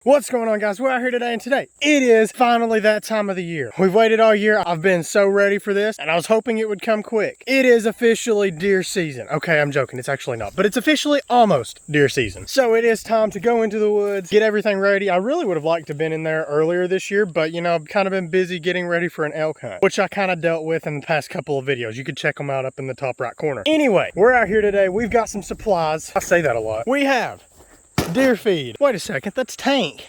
What's going on, guys? We're out here today, and today it is finally that time of the year. We've waited all year. I've been so ready for this, and I was hoping it would come quick. It is officially deer season. Okay, I'm joking. It's actually not, but it's officially almost deer season. So it is time to go into the woods, get everything ready. I really would have liked to have been in there earlier this year, but you know, I've kind of been busy getting ready for an elk hunt, which I kind of dealt with in the past couple of videos. You can check them out up in the top right corner. Anyway, we're out here today. We've got some supplies. I say that a lot. We have deer feed. Wait a second, that's Tank.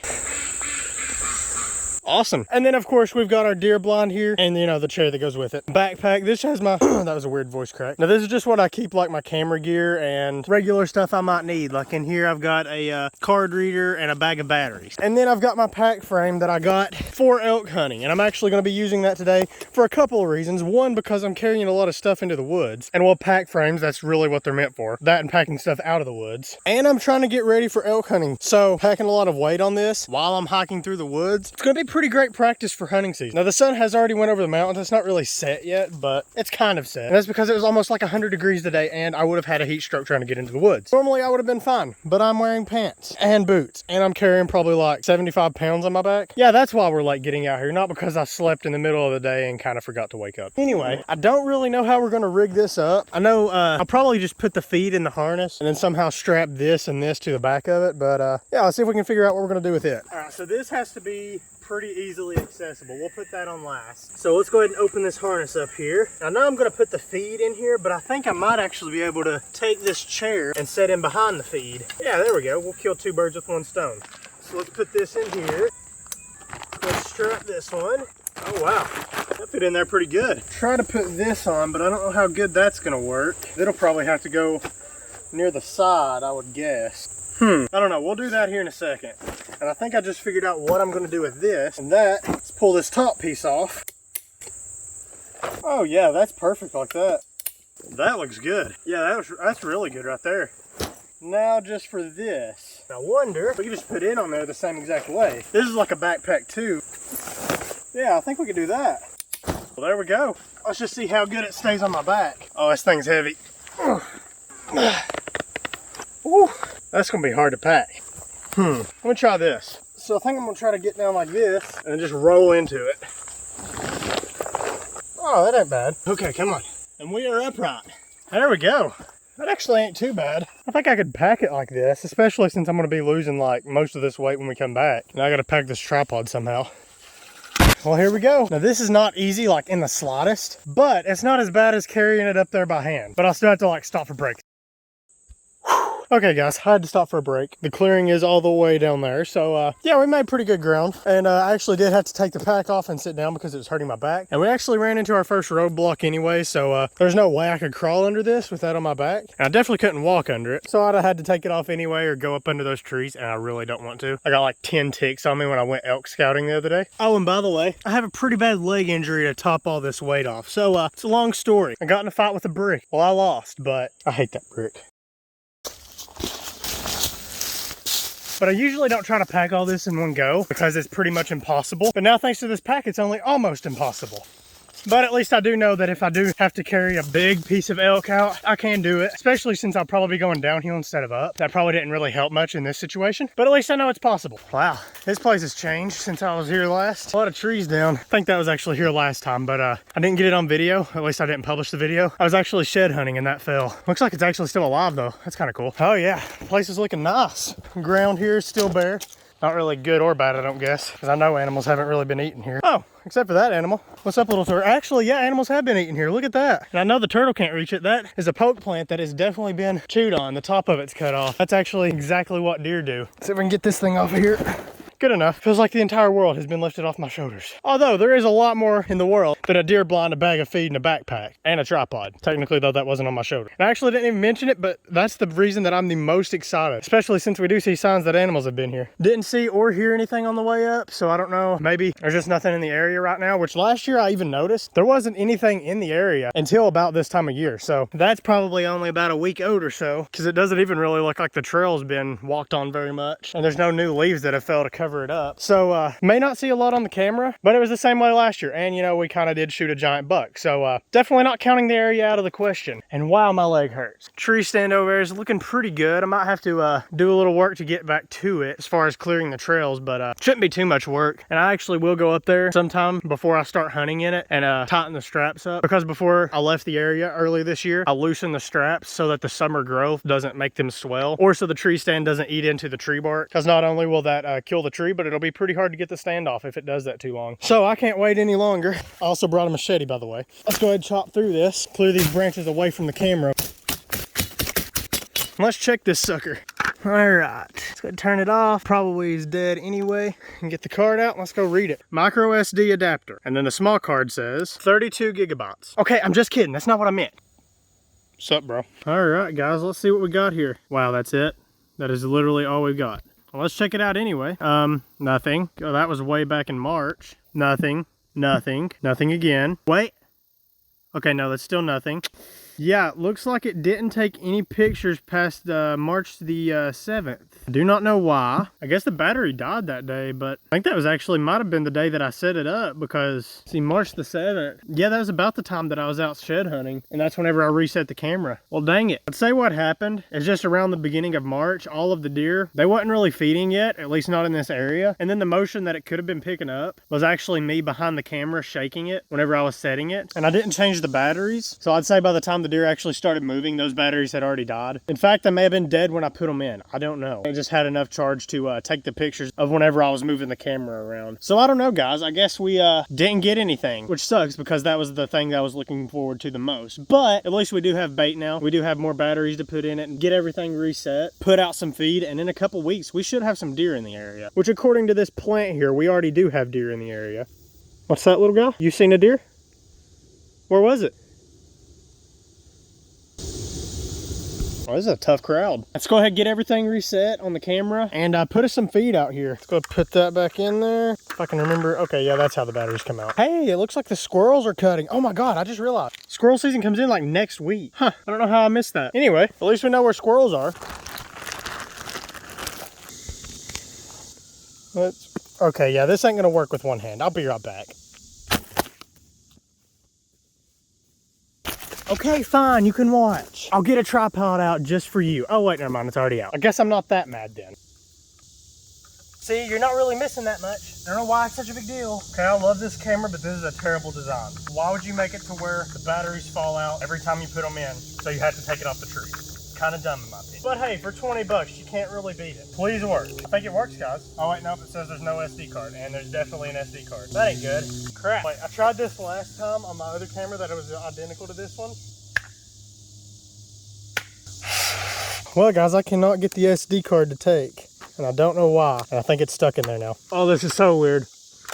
Awesome. And then of course we've got our deer blind here and you know the chair that goes with it. Backpack. This has my that was a weird voice crack. Now this is just what I keep like my camera gear and regular stuff I might need. Like in here I've got a card reader and a bag of batteries. And then I've got my pack frame that I got for elk hunting, and I'm actually going to be using that today for a couple of reasons. One, because I'm carrying a lot of stuff into the woods, and well, pack frames, that's really what they're meant for. That and packing stuff out of the woods. And I'm trying to get ready for elk hunting, so packing a lot of weight on this while I'm hiking through the woods, it's going to be pretty great practice for hunting season. Now the sun has already went over the mountains. It's not really set yet, but it's kind of set. And that's because it was almost like 100 degrees today, and I would have had a heat stroke trying to get into the woods. Normally I would have been fine, but I'm wearing pants and boots, and I'm carrying probably like 75 pounds on my back. Yeah, that's why we're like getting out here, not because I slept in the middle of the day and kind of forgot to wake up. Anyway, I don't really know how we're going to rig this up. I know I'll probably just put the feed in the harness and then somehow strap this and this to the back of it, but yeah, let's see if we can figure out what we're going to do with it. All right, so this has to be pretty easily accessible. We'll put that on last. So let's go ahead and open this harness up here. I know I'm going to put the feed in here, but I think I might actually be able to take this chair and set in behind the feed. Yeah, there we go. We'll kill two birds with one stone. So let's put this in here. Let's strap this one. Oh wow, that fit in there pretty good. Try to put this on, but I don't know how good that's going to work. It'll probably have to go near the side, I would guess. I don't know, we'll do that here in a second. And I think I just figured out what I'm going to do with this. And that, let's pull this top piece off. Oh yeah, that's perfect like that. That looks good. Yeah, that's really good right there. Now just for this. I wonder if we can just put it on there the same exact way. This is like a backpack too. Yeah, I think we could do that. Well, there we go. Let's just see how good it stays on my back. Oh, this thing's heavy. Ooh, that's gonna be hard to pack. Let me try this. So I think I'm gonna try to get down like this and then just roll into it. Oh, that ain't bad. Okay, come on. And we are upright. There we go. That actually ain't too bad. I think I could pack it like this, especially since I'm gonna be losing like most of this weight when we come back. Now I gotta pack this tripod somehow. Well, here we go. Now this is not easy like in the slightest, but it's not as bad as carrying it up there by hand. But I'll still have to like stop for breaks. Okay guys, I had to stop for a break. The clearing is all the way down there. So yeah, we made pretty good ground. And I actually did have to take the pack off and sit down because it was hurting my back. And we actually ran into our first roadblock anyway. So there's no way I could crawl under this with that on my back. And I definitely couldn't walk under it. So I'd have had to take it off anyway or go up under those trees. And I really don't want to. I got like 10 ticks on me when I went elk scouting the other day. Oh, and by the way, I have a pretty bad leg injury to top all this weight off. So it's a long story. I got in a fight with a brick. Well, I lost, but I hate that brick. But I usually don't try to pack all this in one go because it's pretty much impossible. But now thanks to this pack, it's only almost impossible. But at least I do know that if I do have to carry a big piece of elk out, I can do it, especially since I'll probably be going downhill instead of up. That probably didn't really help much in this situation, but at least I know it's possible. Wow, this place has changed since I was here last. A lot of trees down. I think that was actually here last time, but I didn't get it on video. At least I didn't publish the video. I was actually shed hunting and that fell. Looks like it's actually still alive though. That's kind of cool. Oh yeah, the place is looking nice. Ground here is still bare. Not really good or bad, I don't guess, because I know animals haven't really been eating here. Oh, except for that animal. What's up, little turtle? Actually, yeah, animals have been eating here. Look at that. And I know the turtle can't reach it. That is a poke plant that has definitely been chewed on. The top of it's cut off. That's actually exactly what deer do. Let's see if we can get this thing off of here. Good enough. Feels like the entire world has been lifted off my shoulders. Although there is a lot more in the world than a deer blind, a bag of feed, and a backpack, and a tripod. Technically though, that wasn't on my shoulder. And I actually didn't even mention it, but that's the reason that I'm the most excited, especially since we do see signs that animals have been here. Didn't see or hear anything on the way up, so I don't know. Maybe there's just nothing in the area right now, which last year I even noticed there wasn't anything in the area until about this time of year. So that's probably only about a week old or so, because it doesn't even really look like the trail's been walked on very much. And there's no new leaves that have fell to cover cover it up. So may not see a lot on the camera, but it was the same way last year. And you know, we kind of did shoot a giant buck. So definitely not counting the area out of the question. And wow, my leg hurts. Tree stand over there is looking pretty good. I might have to do a little work to get back to it as far as clearing the trails, but shouldn't be too much work. And I actually will go up there sometime before I start hunting in it and tighten the straps up, because before I left the area early this year, I loosened the straps so that the summer growth doesn't make them swell, or so the tree stand doesn't eat into the tree bark, because not only will that kill the tree, but it'll be pretty hard to get the stand off if it does that too long. So I can't wait any longer. I also brought a machete, by the way. Let's go ahead and chop through this, clear these branches away from the camera. Let's check this sucker. All right, let's go ahead and turn it off. Probably is dead anyway. And get the card out. Let's go read it. Micro SD adapter. And then the small card says 32 gigabytes. Okay, I'm just kidding. That's not what I meant. What's up, bro? All right, guys, let's see what we got here. Wow, that's it. That is literally all we've got. Well, let's check it out anyway. Nothing. Oh, that was way back in March. Nothing. Nothing. Nothing again. Wait. Okay, no, that's still nothing. Yeah, it looks like it didn't take any pictures past March the 7th. I do not know why. I guess the battery died that day, but I think that was actually, might have been the day that I set it up, because, see, March the 7th. Yeah, that was about the time that I was out shed hunting, and that's whenever I reset the camera. Well, dang it. I'd say what happened is just around the beginning of March, all of the deer, they wasn't really feeding yet, at least not in this area. And then the motion that it could have been picking up was actually me behind the camera shaking it whenever I was setting it. And I didn't change the batteries, so I'd say by the time the deer actually started moving, those batteries had already died. In fact, they may have been dead when I put them in. I don't know. It just had enough charge to take the pictures of whenever I was moving the camera around. So I don't know, guys. I guess we didn't get anything, which sucks, because that was the thing that I was looking forward to the most. But at least we do have bait now. We do have more batteries to put in it and get everything reset, put out some feed, and in a couple weeks we should have some deer in the area, which according to this plant here, we already do have deer in the area. What's that, little guy? You seen a deer? Where was it? Oh, this is a tough crowd. Let's go ahead and get everything reset on the camera and put us some feed out here. Let's go put that back in there. If I can remember. Okay, yeah, that's how the batteries come out. Hey, it looks like the squirrels are cutting. Oh my God, I just realized. Squirrel season comes in like next week. Huh, I don't know how I missed that. Anyway, at least we know where squirrels are. Okay, yeah, this ain't gonna work with one hand. I'll be right back. Okay, fine, you can watch. I'll get a tripod out just for you. Oh wait, never mind, it's already out. I guess I'm not that mad then. See, you're not really missing that much. I don't know why it's such a big deal. Okay, I love this camera, but this is a terrible design. Why would you make it to where the batteries fall out every time you put them in, so you have to take it off the tree? Kind of dumb in my opinion. But hey, for 20 bucks, you can't really beat it. Please work. I think it works, guys. Oh wait, nope, it says there's no SD card, and there's definitely an SD card. That ain't good. Crap. Wait, I tried this last time on my other camera that it was identical to this one. Well, guys, I cannot get the SD card to take, and I don't know why. And I think it's stuck in there now. Oh, this is so weird.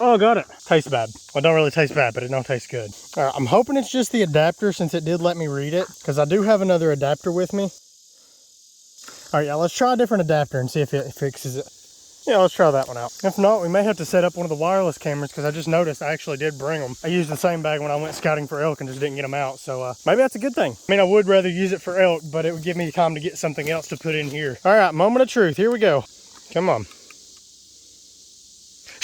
Oh, I got it. Tastes bad. Well, it don't really taste bad, but it don't taste good. All right, I'm hoping it's just the adapter, since it did let me read it, because I do have another adapter with me. All right, yeah, let's try a different adapter and see if it fixes it. Yeah, let's try that one out. If not, we may have to set up one of the wireless cameras, because I just noticed I actually did bring them. I used the same bag when I went scouting for elk and just didn't get them out, so maybe that's a good thing. I mean, I would rather use it for elk, but it would give me time to get something else to put in here. All right, moment of truth. Here we go. Come on.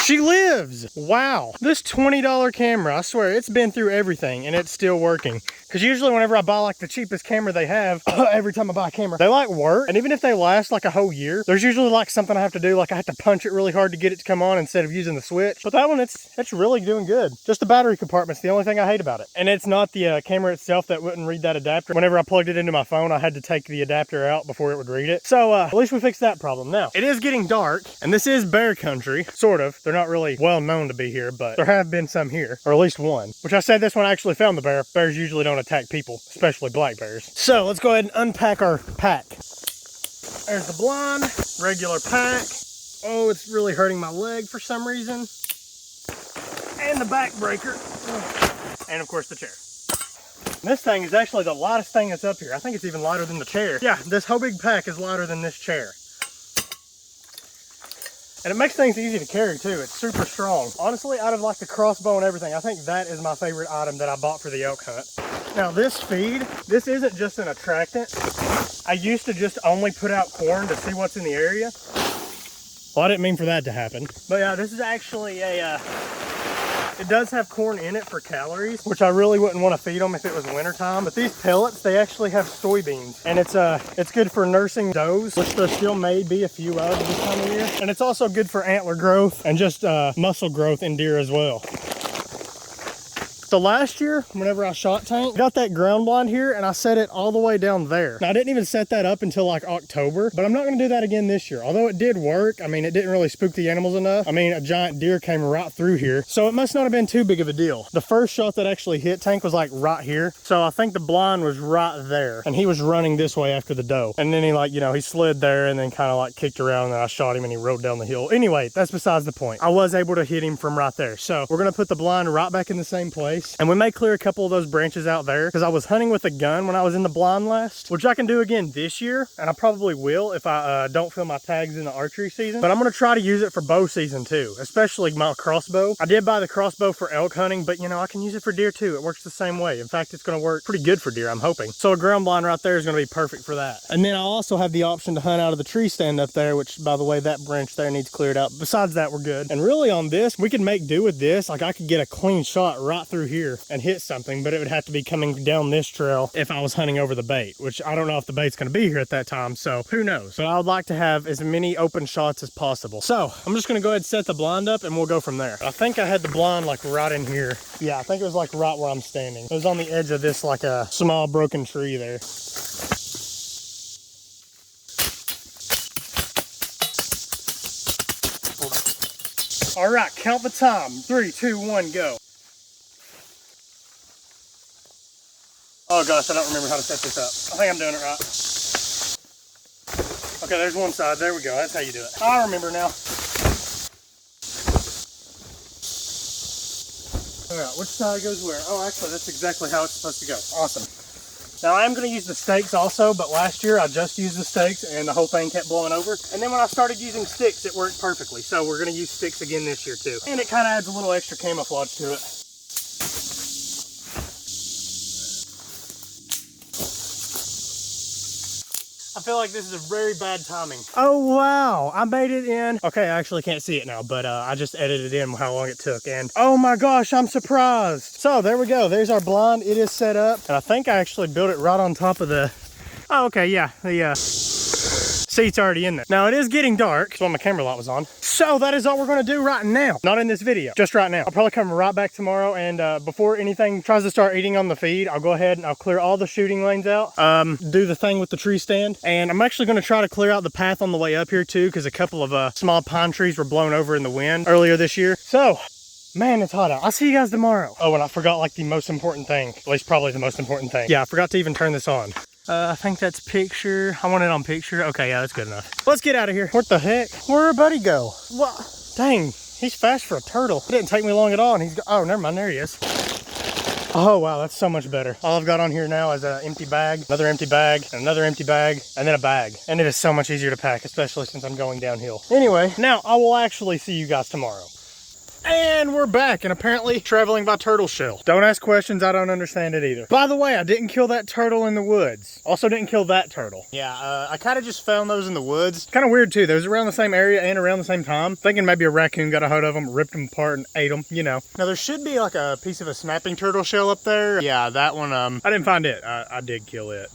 She lives! Wow. This $20 camera, I swear, it's been through everything and it's still working. Because usually whenever I buy like the cheapest camera they have, every time I buy a camera, they like work. And even if they last like a whole year, there's usually like something I have to do. Like I have to punch it really hard to get it to come on instead of using the switch. But that one, it's really doing good. Just the battery compartment's the only thing I hate about it. And it's not the camera itself that wouldn't read that adapter. Whenever I plugged it into my phone, I had to take the adapter out before it would read it. So at least we fixed that problem. Now, it is getting dark and this is bear country, sort of. They're not really well known to be here, but there have been some here, or at least one. Which I said this one actually found the bear. Bears usually don't attack people, especially black bears. So let's go ahead and unpack our pack. There's the blind, regular pack. Oh, it's really hurting my leg for some reason. And the back breaker. And of course the chair. This thing is actually the lightest thing that's up here. I think it's even lighter than the chair. Yeah, this whole big pack is lighter than this chair. And it makes things easy to carry too. It's super strong. Honestly, out of like the crossbow and everything, I think that is my favorite item that I bought for the elk hunt. Now this feed, this isn't just an attractant. I used to just only put out corn to see what's in the area. Well, I didn't mean for that to happen. But yeah, this is actually a, it does have corn in it for calories, which I really wouldn't want to feed them if it was wintertime. But these pellets, they actually have soybeans. And it's good for nursing does, which there still may be a few of this time of year. And it's also good for antler growth and just muscle growth in deer as well. So last year, whenever I shot tank, I got that ground blind here and I set it all the way down there. Now I didn't even set that up until like October, but I'm not gonna do that again this year. Although it did work, I mean, it didn't really spook the animals enough. I mean, a giant deer came right through here. So it must not have been too big of a deal. The first shot that actually hit tank was like right here. So I think the blind was right there and he was running this way after the doe. And then he like, you know, he slid there and then kind of like kicked around and then I shot him and he rode down the hill. Anyway, that's besides the point. I was able to hit him from right there. So we're gonna put the blind right back in the same place. And we may clear a couple of those branches out there because I was hunting with a gun when I was in the blind last, which I can do again this year, and I probably will if I don't fill my tags in the archery season. But I'm going to try to use it for bow season too, especially my crossbow. I did buy the crossbow for elk hunting, but you know, I can use it for deer too. It works the same way. In fact, it's going to work pretty good for deer, I'm hoping. So a ground blind right there is going to be perfect for that. And then I also have the option to hunt out of the tree stand up there, which by the way, that branch there needs cleared out. Besides that, we're good. And really on this, we can make do with this. Like I could get a clean shot right through here and hit something, but it would have to be coming down this trail if I was hunting over the bait, which I don't know if the bait's going to be here at that time, so who knows. But I would like to have as many open shots as possible. So I'm just going to go ahead and set the blind up and we'll go from there. I think I had the blind like right in here. Yeah, I think it was like right where I'm standing. It was on the edge of this like a small broken tree there. All right, count the time. 3, 2, 1, go. Oh gosh, I don't remember how to set this up. I think I'm doing it right. Okay, there's one side. There we go. That's how you do it. I remember now. All right, which side goes where? Oh, actually, that's exactly how it's supposed to go. Awesome. Now, I am going to use the stakes also, but last year I just used the stakes and the whole thing kept blowing over. And then when I started using sticks, it worked perfectly. So we're going to use sticks again this year too. And it kind of adds a little extra camouflage to it. I feel like this is a very bad timing. Oh, wow. I made it in. Okay, I actually can't see it now, but I just edited in how long it took. And oh my gosh, I'm surprised. So there we go. There's our blind. It is set up. And I think I actually built it right on top of the... Oh, okay, yeah. The seat's already in there. Now it is getting dark. That's why my camera light was on. So that is all we're gonna do right now. Not in this video, just right now. I'll probably come right back tomorrow and before anything tries to start eating on the feed, I'll go ahead and I'll clear all the shooting lanes out, do the thing with the tree stand. And I'm actually gonna try to clear out the path on the way up here too, because a couple of small pine trees were blown over in the wind earlier this year. So, man, it's hot out. I'll see you guys tomorrow. Oh, and I forgot like the most important thing, at least probably the most important thing. Yeah, I forgot to even turn this on. I think that's picture. I want it on picture. Okay, yeah, that's good enough. Let's get out of here. What the heck? Where'd buddy go? What? Dang, he's fast for a turtle. It didn't take me long at all, and he's oh, never mind, there he is. Oh, wow, that's so much better. All I've got on here now is an empty bag, another empty bag, another empty bag, and then a bag. And it is so much easier to pack, especially since I'm going downhill. Anyway, now I will actually see you guys tomorrow. And we're back, and apparently traveling by turtle shell. Don't ask questions, I don't understand it either. By the way, I didn't kill that turtle in the woods. Also didn't kill that turtle. Yeah, I kind of just found those in the woods. Kind of weird too, those around the same area and around the same time. Thinking maybe a raccoon got a hold of them, ripped them apart and ate them, you know. Now there should be like a piece of a snapping turtle shell up there. Yeah, that one, I didn't find it. I did kill it.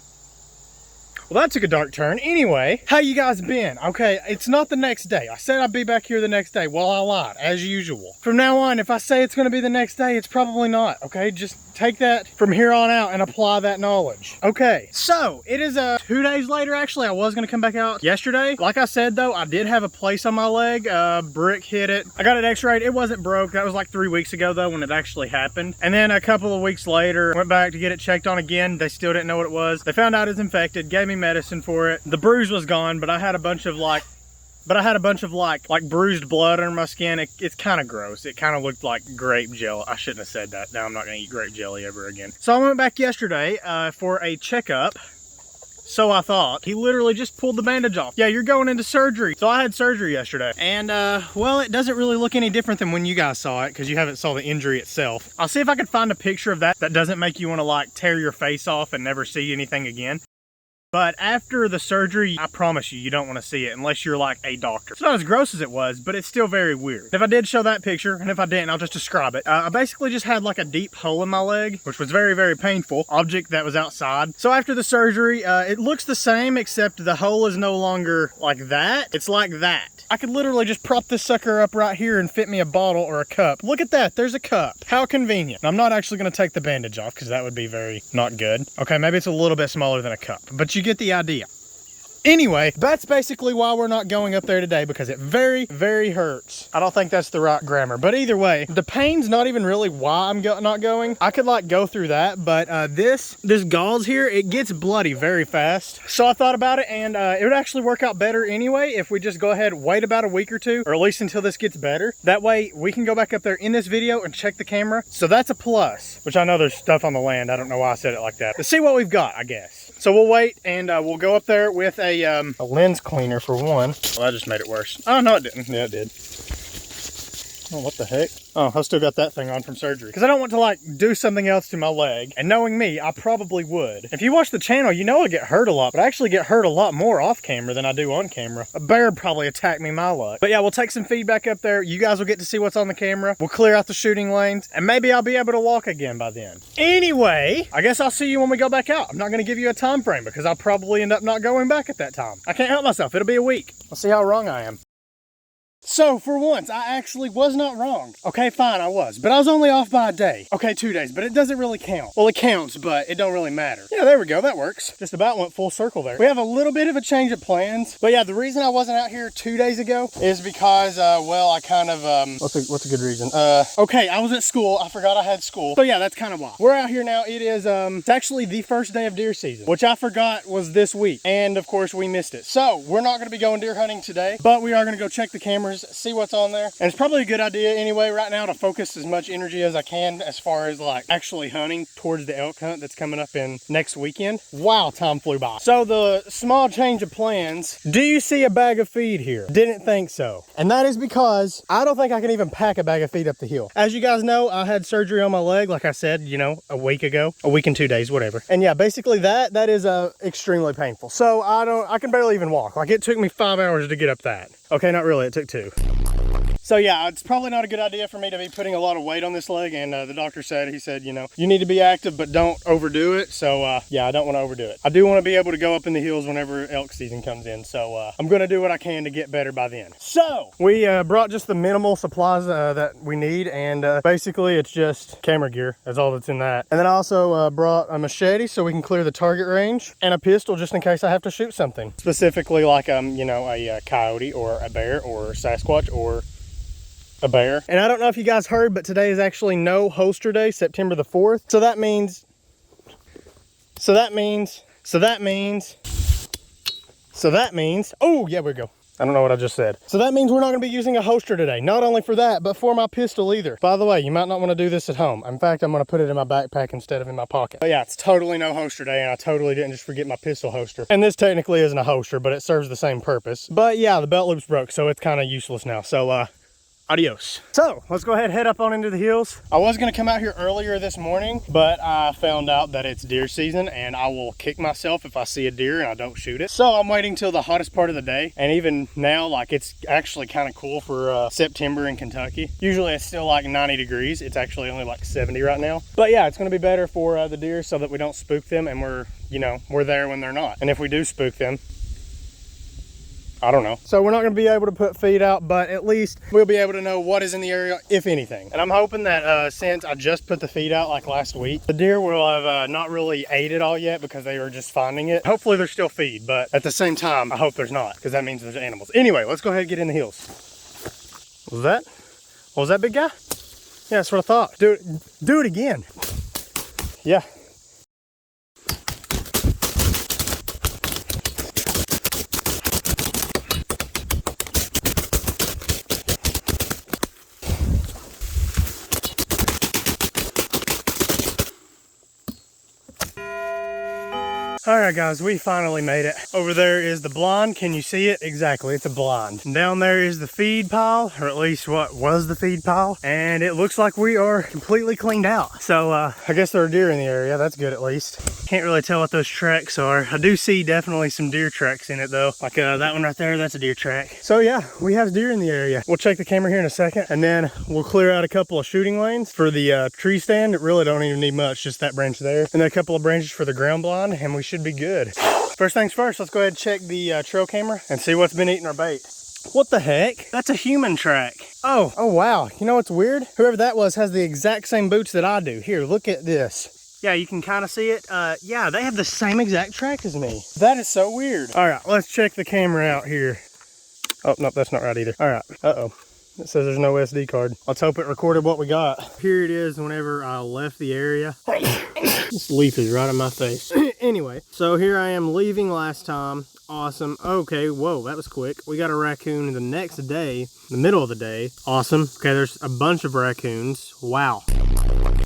Well, that took a dark turn. Anyway, how you guys been? Okay, it's not the next day. I said I'd be back here the next day. Well, I lied, as usual. From now on, if I say it's gonna be the next day, it's probably not, okay? Just take that from here on out and apply that knowledge. Okay, so it is 2 days later, actually. I was gonna come back out yesterday. Like I said though, I did have a place on my leg. Brick hit it. I got it x-rayed. It wasn't broke. That was like 3 weeks ago though when it actually happened. And then a couple of weeks later, went back to get it checked on again. They still didn't know what it was. They found out it's infected, gave me medicine for it. The bruise was gone, but I had a bunch of like bruised blood under my skin. It's kind of gross. It kind of looked like grape jelly. I shouldn't have said that. Now I'm not gonna eat grape jelly ever again. So I went back yesterday for a checkup. So I thought. He literally just pulled the bandage off. Yeah, you're going into surgery. So I had surgery yesterday. And well, it doesn't really look any different than when you guys saw it because you haven't saw the injury itself. I'll see if I can find a picture of that doesn't make you want to like tear your face off and never see anything again. But after the surgery, I promise you, you don't want to see it unless you're like a doctor. It's not as gross as it was, but it's still very weird. If I did show that picture, and if I didn't, I'll just describe it. I basically just had like a deep hole in my leg, which was very, very painful. Object that was outside. So after the surgery, it looks the same, except the hole is no longer like that. It's like that. I could literally just prop this sucker up right here and fit me a bottle or a cup. Look at that, there's a cup. How convenient. I'm not actually gonna take the bandage off because that would be very not good. Okay, maybe it's a little bit smaller than a cup, but you get the idea. Anyway, that's basically why we're not going up there today, because it very, very hurts. I don't think that's the right grammar, but either way, the pain's not even really why I'm not going. I could like go through that, but this gauze here, it gets bloody very fast. So I thought about it, and it would actually work out better anyway if we just go ahead and wait about a week or two, or at least until this gets better. That way we can go back up there in this video and check the camera. So that's a plus, which I know there's stuff on the land. I don't know why I said it like that. Let's see what we've got, I guess. So we'll wait, and we'll go up there with a lens cleaner for one. Well, that just made it worse. Oh, no, it didn't. Yeah, it did. Oh, what the heck? Oh, I still got that thing on from surgery. Because I don't want to like do something else to my leg. And knowing me, I probably would. If you watch the channel, you know I get hurt a lot. But I actually get hurt a lot more off camera than I do on camera. A bear probably attacked me, my luck. But yeah, we'll take some feedback up there. You guys will get to see what's on the camera. We'll clear out the shooting lanes. And maybe I'll be able to walk again by then. Anyway, I guess I'll see you when we go back out. I'm not going to give you a time frame because I'll probably end up not going back at that time. I can't help myself. It'll be a week. I'll see how wrong I am. So for once, I actually was not wrong. Okay, fine, I was. But I was only off by a day. Okay, 2 days, but it doesn't really count. Well, it counts, but it don't really matter. Yeah, there we go, that works. Just about went full circle there. We have a little bit of a change of plans. But yeah, the reason I wasn't out here 2 days ago is because, well, I kind of, what's a good reason? Okay, I was at school. I forgot I had school. So yeah, that's kind of why. We're out here now. It is, it's actually the first day of deer season, which I forgot was this week. And of course, we missed it. So we're not going to be going deer hunting today, but we are going to go check the cameras, see what's on there. And it's probably a good idea anyway right now to focus as much energy as I can as far as like actually hunting towards the elk hunt that's coming up in next weekend. Wow, time flew by. So the small change of plans. Do you see a bag of feed here? Didn't think so. And that is because I don't think I can even pack a bag of feed up the hill. As you guys know, I had surgery on my leg, like I said, you know, a week ago, a week and 2 days, whatever. And yeah, basically that is extremely painful. So I can barely even walk. Like it took me 5 hours to get up that. Okay, not really, it took 2. So yeah, it's probably not a good idea for me to be putting a lot of weight on this leg. And the doctor said, he said, you know, you need to be active, but don't overdo it. So yeah, I don't want to overdo it. I do want to be able to go up in the hills whenever elk season comes in. So I'm going to do what I can to get better by then. So we brought just the minimal supplies that we need. And basically it's just camera gear. That's all that's in that. And then I also brought a machete so we can clear the target range, and a pistol just in case I have to shoot something. Specifically like, you know, a coyote or a bear or Sasquatch or a bear. And I don't know if you guys heard, but today is actually no holster day, September the 4th. So that means, oh yeah, we go. I don't know what I just said. So that means we're not gonna be using a holster today. Not only for that, but for my pistol either. By the way, you might not wanna do this at home. In fact, I'm gonna put it in my backpack instead of in my pocket. But yeah, it's totally no holster day, and I totally didn't just forget my pistol holster. And this technically isn't a holster, but it serves the same purpose. But yeah, the belt loop's broke, so it's kind of useless now. So adios. So let's go ahead and head up on into the hills. I was gonna come out here earlier this morning, but I found out that it's deer season and I will kick myself if I see a deer and I don't shoot it. So I'm waiting till the hottest part of the day. And even now, like it's actually kind of cool for September in Kentucky. Usually it's still like 90 degrees. It's actually only like 70 right now. But yeah, it's gonna be better for the deer so that we don't spook them and we're there when they're not. And if we do spook them, I don't know. So we're not gonna be able to put feed out, but at least we'll be able to know what is in the area, if anything. And I'm hoping that since I just put the feed out like last week, the deer will have not really ate it all yet because they were just finding it. Hopefully there's still feed, but at the same time, I hope there's not, because that means there's animals. Anyway, let's go ahead and get in the hills. What was that big guy? Yeah, that's what I thought. Do it again. Yeah. All right, guys, we finally made it. Over there is the blind. Can you see it? Exactly, it's a blind. And down there is the feed pile, or at least what was the feed pile. And it looks like we are completely cleaned out. So I guess there are deer in the area. That's good at least. Can't really tell what those tracks are. I do see definitely some deer tracks in it though. Like that one right there, that's a deer track. So yeah, we have deer in the area. We'll check the camera here in a second, and then we'll clear out a couple of shooting lanes for the tree stand. It really don't even need much, just that branch there. And then a couple of branches for the ground blind, and we should be good. First things first, let's go ahead and check the trail camera and see what's been eating our bait. What the heck? That's a human track. Oh wow. You know what's weird? Whoever that was has the exact same boots that I do. Here, look at this. Yeah, you can kind of see it. Yeah, they have the same exact track as me. That is so weird. All right, let's check the camera out here. Oh, no, that's not right either. All right, uh-oh. It says there's no SD card. Let's hope it recorded what we got. Here it is whenever I left the area. This leaf is right on my face. Anyway, so here I am leaving last time. Awesome. Okay, whoa, that was quick. We got a raccoon the next day, the middle of the day. Awesome. Okay, there's a bunch of raccoons. Wow.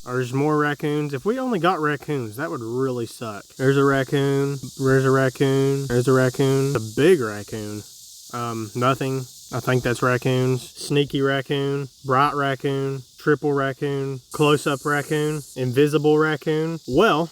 There's more raccoons. If we only got raccoons, that would really suck. There's a raccoon. There's a raccoon. There's a raccoon. A big raccoon. Nothing. I think that's raccoons. Sneaky raccoon, bright raccoon, triple raccoon, close-up raccoon, invisible raccoon. Well,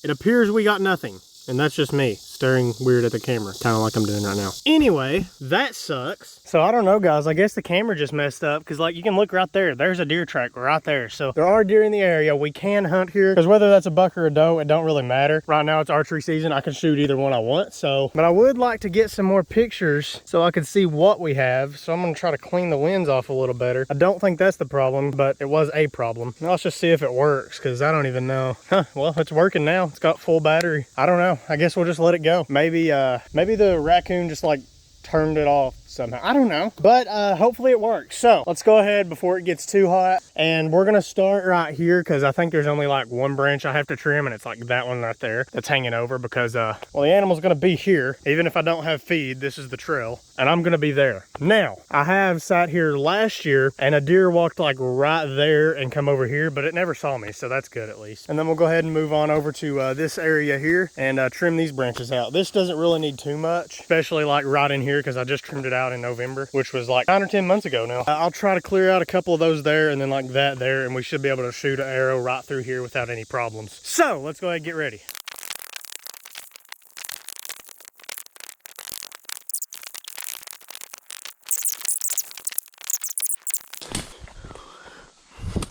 it appears we got nothing. And that's just me staring weird at the camera, kind of like I'm doing right now. Anyway, that sucks. So I don't know, guys. I guess the camera just messed up because, like, you can look right there. There's a deer track right there. So there are deer in the area. We can hunt here because whether that's a buck or a doe, it don't really matter. Right now it's archery season. I can shoot either one I want. So, but I would like to get some more pictures so I can see what we have. So I'm going to try to clean the lens off a little better. I don't think that's the problem, but it was a problem. Now let's just see if it works because I don't even know. Huh, well, it's working now. It's got full battery. I don't know. I guess we'll just let it go. Maybe the raccoon just like turned it off somehow. I don't know, but hopefully it works. So let's go ahead before it gets too hot, and we're gonna start right here because I think there's only like one branch I have to trim, and it's like that one right there that's hanging over because well, the animal's gonna be here. Even if I don't have feed, this is the trail and I'm gonna be there. Now I have sat here last year and a deer walked like right there and come over here, but it never saw me, so that's good at least. And then we'll go ahead and move on over to this area here and trim these branches out. This doesn't really need too much, especially like right in here because I just trimmed it out in November, which was like 9 or 10 months ago now. I'll try to clear out a couple of those there and then like that there, and we should be able to shoot an arrow right through here without any problems. So let's go ahead and get ready.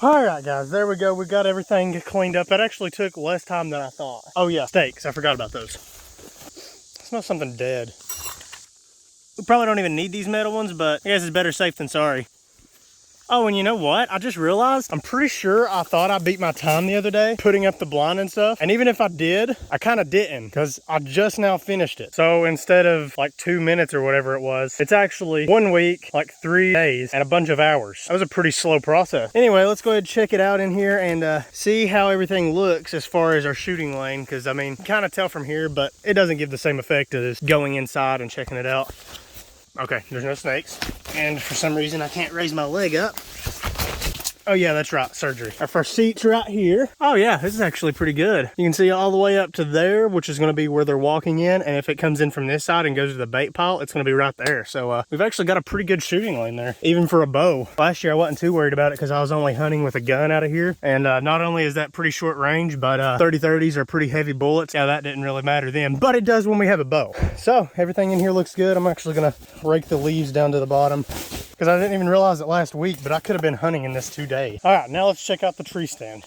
All right, guys, there we go. We got everything cleaned up. That actually took less time than I thought. Oh yeah, steaks. I forgot about those. It smells something dead. We probably don't even need these metal ones, but I guess it's better safe than sorry. Oh, and you know what? I just realized, I'm pretty sure I thought I beat my time the other day putting up the blind and stuff. And even if I did, I kind of didn't because I just now finished it. So instead of like 2 minutes or whatever it was, it's actually 1 week, like 3 days and a bunch of hours. That was a pretty slow process. Anyway, let's go ahead and check it out in here and see how everything looks as far as our shooting lane. Because I mean, kind of tell from here, but it doesn't give the same effect as going inside and checking it out. Okay, there's no snakes. And for some reason, I can't raise my leg up. Oh yeah, that's right, surgery. Our first seat's right here. Oh yeah, this is actually pretty good. You can see all the way up to there, which is gonna be where they're walking in. And if it comes in from this side and goes to the bait pile, it's gonna be right there. So we've actually got a pretty good shooting lane there, even for a bow. Last year, I wasn't too worried about it because I was only hunting with a gun out of here. And not only is that pretty short range, but 30-30s are pretty heavy bullets. Yeah, that didn't really matter then, but it does when we have a bow. So everything in here looks good. I'm actually gonna rake the leaves down to the bottom because I didn't even realize it last week, but I could have been hunting in this 2 days. All right, now let's check out the tree stand.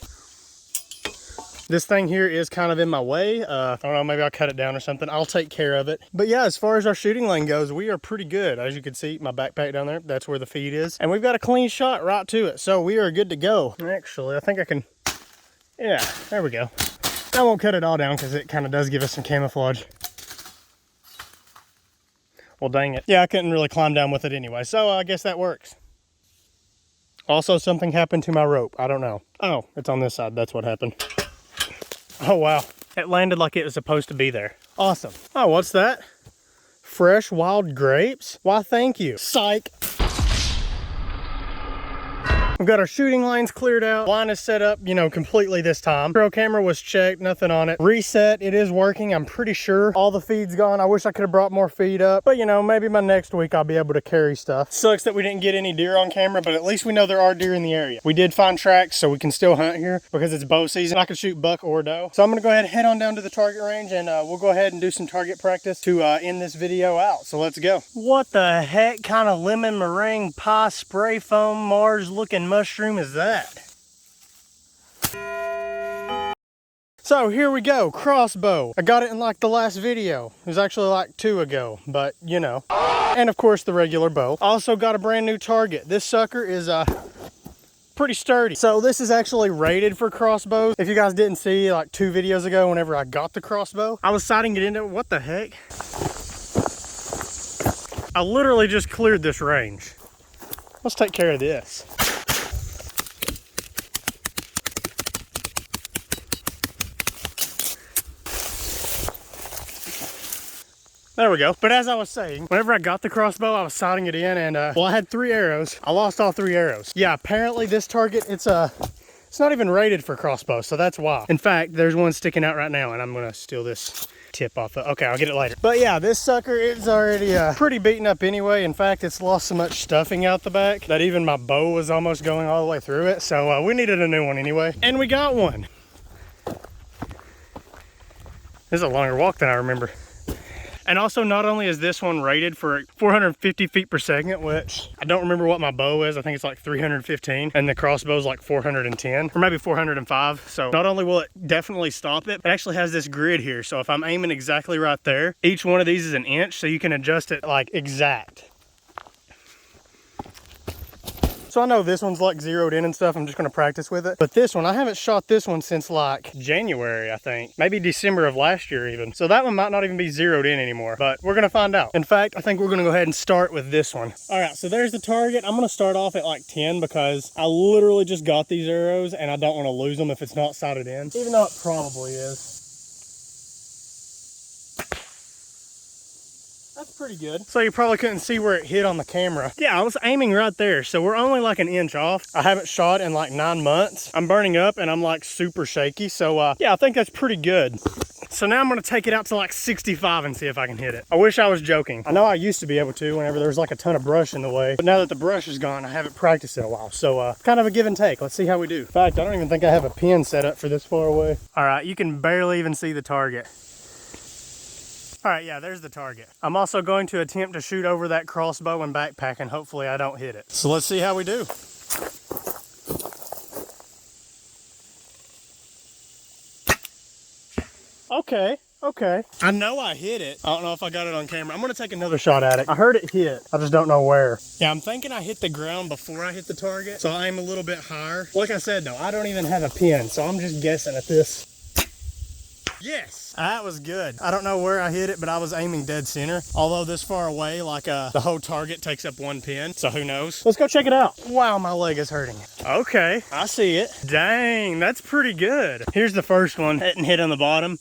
This thing here is kind of in my way. I don't know, maybe I'll cut it down or something. I'll take care of it. But yeah, as far as our shooting lane goes, we are pretty good. As you can see, my backpack down there, that's where the feed is. And we've got a clean shot right to it. So we are good to go. Actually, I think I can, yeah, there we go. I won't cut it all down because it kind of does give us some camouflage. Well, dang it. Yeah, I couldn't really climb down with it anyway, so I guess that works. Also, something happened to my rope. I don't know. Oh, it's on this side. That's what happened. Oh, wow. It landed like it was supposed to be there. Awesome. Oh, what's that? Fresh wild grapes? Why, thank you. Psych. We've got our shooting lanes cleared out. Line is set up, you know, completely this time. Trail camera was checked, nothing on it. Reset, it is working, I'm pretty sure. All the feed's gone. I wish I could have brought more feed up, but you know, maybe by next week I'll be able to carry stuff. Sucks that we didn't get any deer on camera, but at least we know there are deer in the area. We did find tracks, so we can still hunt here because it's bow season. I can shoot buck or doe. So I'm gonna go ahead and head on down to the target range, and we'll go ahead and do some target practice to end this video out. So let's go. What the heck kind of lemon meringue pie spray foam Mars looking mushroom is that? So here we go, crossbow. I got it in like the last video. It was actually like 2 ago, but you know. And of course the regular bow. Also got a brand new target. This sucker is pretty sturdy. So this is actually rated for crossbows. If you guys didn't see like 2 videos ago, whenever I got the crossbow, I was sighting it into, what the heck? I literally just cleared this range. Let's take care of this. There we go. But as I was saying, whenever I got the crossbow, I was sighting it in, and well, I had 3 arrows. I lost all 3 arrows. Yeah, apparently this target, it's not even rated for crossbows, so that's why. In fact, there's one sticking out right now, and I'm gonna steal this tip off. Okay, I'll get it later. But yeah, this sucker is already pretty beaten up anyway. In fact, it's lost so much stuffing out the back that even my bow was almost going all the way through it. So we needed a new one anyway, and we got one. This is a longer walk than I remember. And also, not only is this one rated for 450 feet per second, which I don't remember what my bow is. I think it's like 315, and the crossbow is like 410, or maybe 405. So not only will it definitely stop it, it actually has this grid here. So if I'm aiming exactly right there, each one of these is an inch, so you can adjust it like exact. So I know this one's like zeroed in and stuff. I'm just gonna practice with it. But this one, I haven't shot this one since like January, I think. Maybe December of last year even. So that one might not even be zeroed in anymore, but we're gonna find out. In fact, I think we're gonna go ahead and start with this one. All right, so there's the target. I'm gonna start off at like 10 because I literally just got these arrows and I don't wanna lose them if it's not sighted in, even though it probably is. That's pretty good. So you probably couldn't see where it hit on the camera. Yeah, I was aiming right there. So we're only like an inch off. I haven't shot in like 9 months. I'm burning up and I'm like super shaky. So yeah, I think that's pretty good. So now I'm gonna take it out to like 65 and see if I can hit it. I wish I was joking. I know I used to be able to whenever there was like a ton of brush in the way, but now that the brush is gone, I haven't practiced in a while. So kind of a give and take. Let's see how we do. In fact, I don't even think I have a pin set up for this far away. All right, you can barely even see the target. All right, yeah, there's the target. I'm also going to attempt to shoot over that crossbow and backpack, and hopefully I don't hit it. So let's see how we do. Okay. I know I hit it. I don't know if I got it on camera. I'm gonna take another shot at it. I heard it hit. I just don't know where. Yeah, I'm thinking I hit the ground before I hit the target, so I aim a little bit higher. Like I said though, I don't even have a pin, so I'm just guessing at this. Yes, that was good. I don't know where I hit it, but I was aiming dead center. Although this far away, like the whole target takes up 1 pin, so who knows? Let's go check it out. Wow, my leg is hurting. Okay, I see it. Dang, that's pretty good. Here's the first one. It didn't hit on the bottom.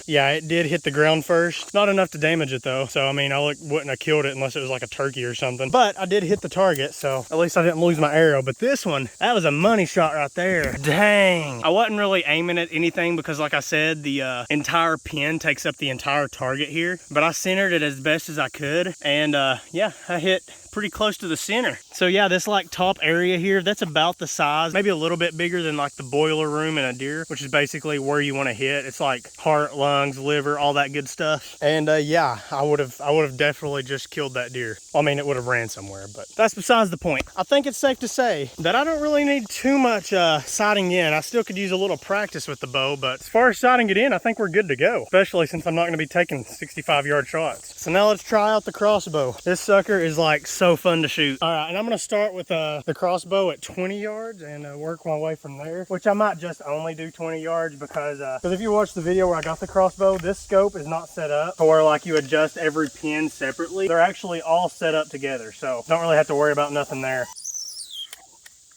Yeah, it did hit the ground first. Not enough to damage it though. So I mean, I wouldn't have killed it unless it was like a turkey or something. But I did hit the target, so at least I didn't lose my arrow. But this one, that was a money shot right there. Dang. I wasn't really aiming at anything because like I said, the entire pin takes up the entire target here, but I centered it as best as I could, and yeah, I hit pretty close to the center. So yeah, this like top area here, that's about the size, maybe a little bit bigger than like the boiler room in a deer, which is basically where you want to hit. It's like heart, lungs, liver, all that good stuff. And yeah, I would have definitely just killed that deer. I mean, it would have ran somewhere, but that's besides the point. I think it's safe to say that I don't really need too much sighting in. I still could use a little practice with the bow, but as far as sighting it in, I think we're good to go, especially since I'm not going to be taking 65-yard shots. So now let's try out the crossbow. This sucker is like so fun to shoot. All right, and I'm going to start with the crossbow at 20 yards and work my way from there, which I might just only do 20 yards because if you watch the video where I got the crossbow, this scope is not set up to where like you adjust every pin separately. They're actually all set up together, so don't really have to worry about nothing there.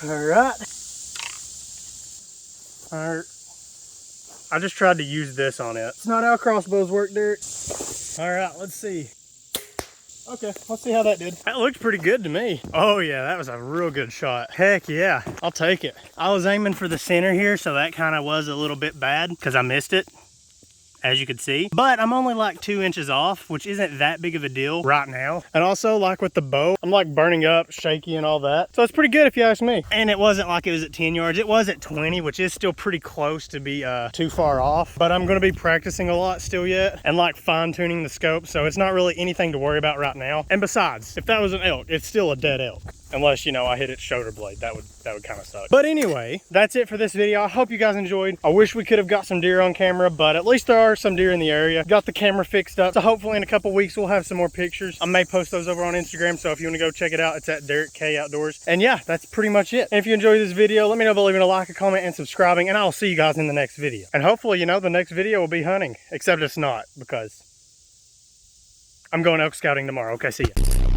All right. I just tried to use this on it. It's not how crossbows work, Derek. All right, let's see. Okay, let's see how that did. That looked pretty good to me. Oh yeah, that was a real good shot. Heck yeah, I'll take it. I was aiming for the center here, so that kind of was a little bit bad because I missed it, as you can see. But I'm only like 2 inches off, which isn't that big of a deal right now. And also, like with the bow, I'm like burning up, shaky and all that. So it's pretty good if you ask me. And it wasn't like it was at 10 yards. It was at 20, which is still pretty close to be too far off. But I'm gonna be practicing a lot still yet and like fine tuning the scope. So it's not really anything to worry about right now. And besides, if that was an elk, it's still a dead elk. Unless, you know, I hit its shoulder blade. That would kind of suck. But anyway, that's it for this video. I hope you guys enjoyed. I wish we could have got some deer on camera, but at least there are some deer in the area. Got the camera fixed up. So hopefully in a couple weeks, we'll have some more pictures. I may post those over on Instagram. So if you want to go check it out, it's at Derek K Outdoors. And yeah, that's pretty much it. And if you enjoyed this video, let me know by leaving a like, a comment, and subscribing. And I'll see you guys in the next video. And hopefully, you know, the next video will be hunting. Except it's not, because I'm going elk scouting tomorrow. Okay, see ya.